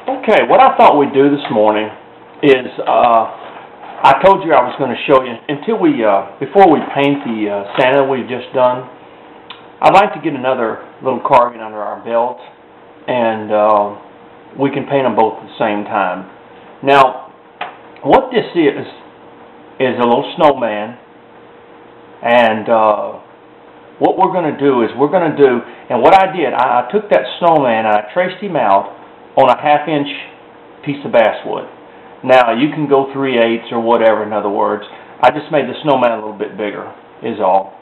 Okay, what I thought we'd do this morning is, I told you I was going to show you, before we paint the Santa we've just done, I'd like to get another little carving under our belt, and we can paint them both at the same time. Now, what this is a little snowman, and what we're going to do is, and what I did, I took that snowman and I traced him out on a 1/2-inch piece of basswood. Now, you can go 3/8 or whatever, in other words. I just made the snowman a little bit bigger, is all.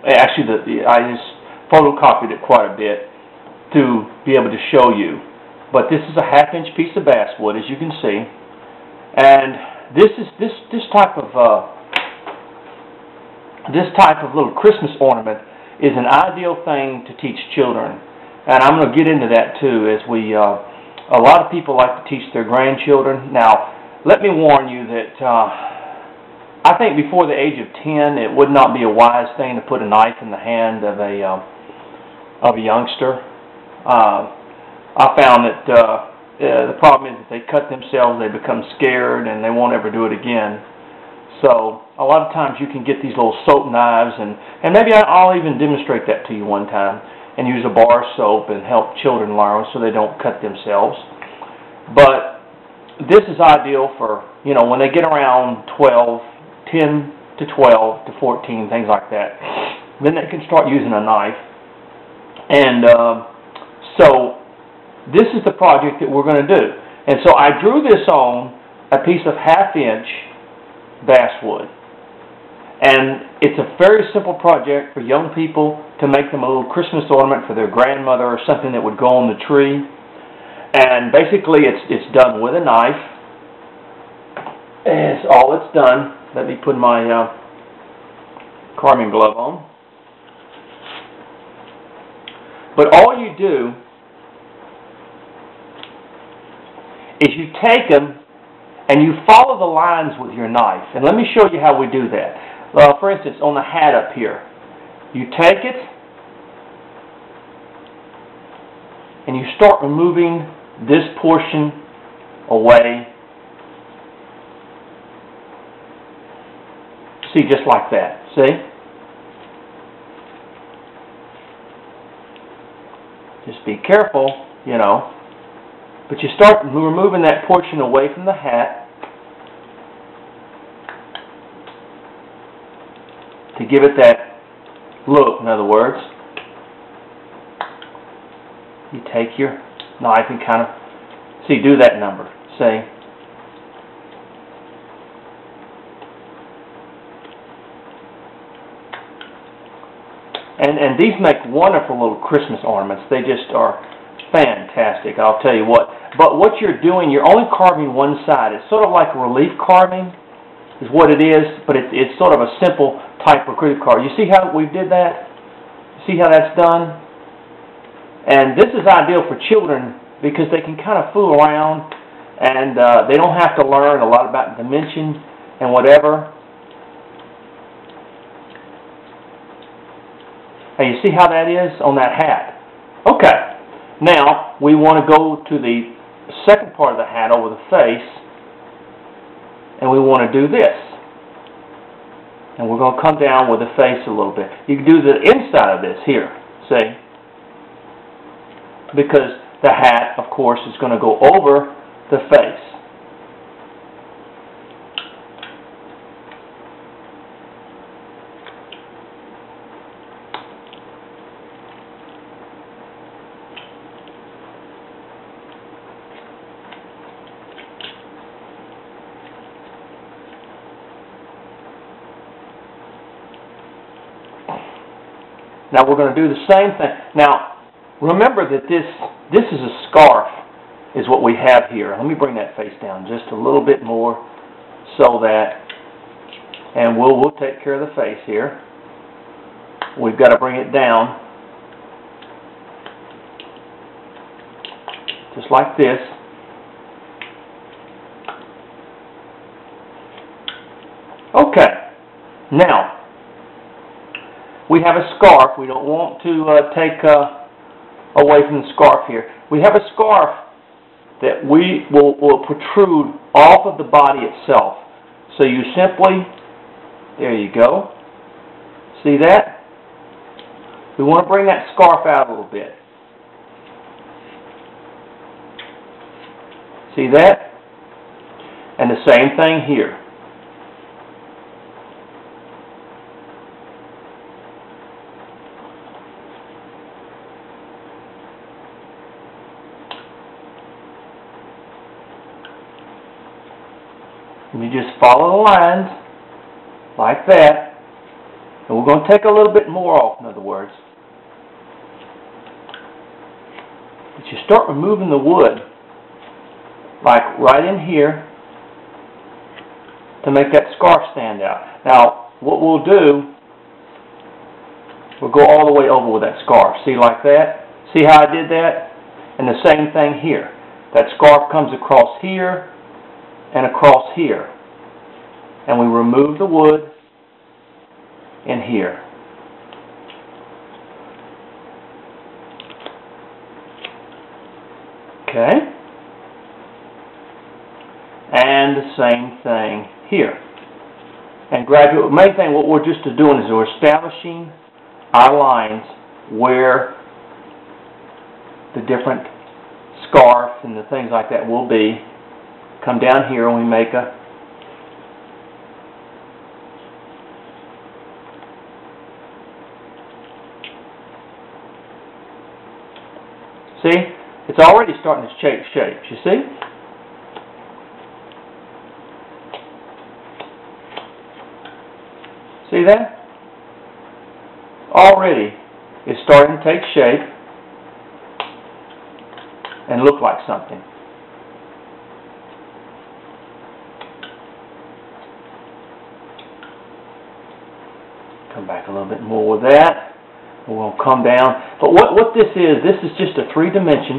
Actually, I just photocopied it quite a bit to be able to show you. But this is a 1/2-inch piece of basswood, as you can see. And this type of little Christmas ornament is an ideal thing to teach children. And I'm going to get into that too, as a lot of people like to teach their grandchildren. Now, let me warn you that I think before the age of 10, it would not be a wise thing to put a knife in the hand of a youngster. I found that the problem is that they cut themselves, they become scared, and they won't ever do it again. So a lot of times you can get these little soap knives, and maybe I'll even demonstrate that to you one time, and use a bar of soap and help children learn so they don't cut themselves. But this is ideal for, when they get around 10 to 12 to 14, things like that. Then they can start using a knife. And so this is the project that we're going to do. And so I drew this on a piece of 1/2-inch basswood. And it's a very simple project for young people to make them a little Christmas ornament for their grandmother or something that would go on the tree. And basically it's done with a knife. And it's all it's done. Let me put my carving glove on. But all you do is you take them and you follow the lines with your knife. And let me show you how we do that. For instance, on the hat up here, you take it and you start removing this portion away. See, just like that. See? Just be careful, But you start removing that portion away from the hat to give it that look, in other words. You take your knife and kind of, do that number, see? And these make wonderful little Christmas ornaments. They just are fantastic, I'll tell you what. But what you're doing, you're only carving one side. It's sort of like relief carving is what it is, but it's sort of a simple type of relief carve. You see how we did that? See how that's done? And this is ideal for children because they can kind of fool around and they don't have to learn a lot about dimension and whatever. Hey, you see how that is on that hat? Okay. Now, we want to go to the second part of the hat over the face, and we want to do this. And we're going to come down with the face a little bit. You can do the inside of this here, see? Because the hat, of course, is going to go over the face. Now we're going to do the same thing. Now, remember that this is a scarf, is what we have here. Let me bring that face down just a little bit more so that, and we'll take care of the face here. We've got to bring it down just like this. Okay. Now, we have a scarf. We don't want to take away from the scarf here. We have a scarf that we will protrude off of the body itself. So you simply, there you go. See that? We want to bring that scarf out a little bit. See that? And the same thing here. And you just follow the lines like that. And we're going to take a little bit more off, in other words. But you start removing the wood, like right in here, to make that scarf stand out. Now, what we'll do, we'll go all the way over with that scarf. See, like that? See how I did that? And the same thing here. That scarf comes across here and across here. And we remove the wood in here. Okay? And the same thing here. And gradually, the main thing what we're just doing is we're establishing our lines where the different scarf and the things like that will be. Come down here and we make a see? It's already starting to take shapes, you see? See that? Already it's starting to take shape and look like something. Come back a little bit more with that. We're going to come down. But what this is just a 3-dimension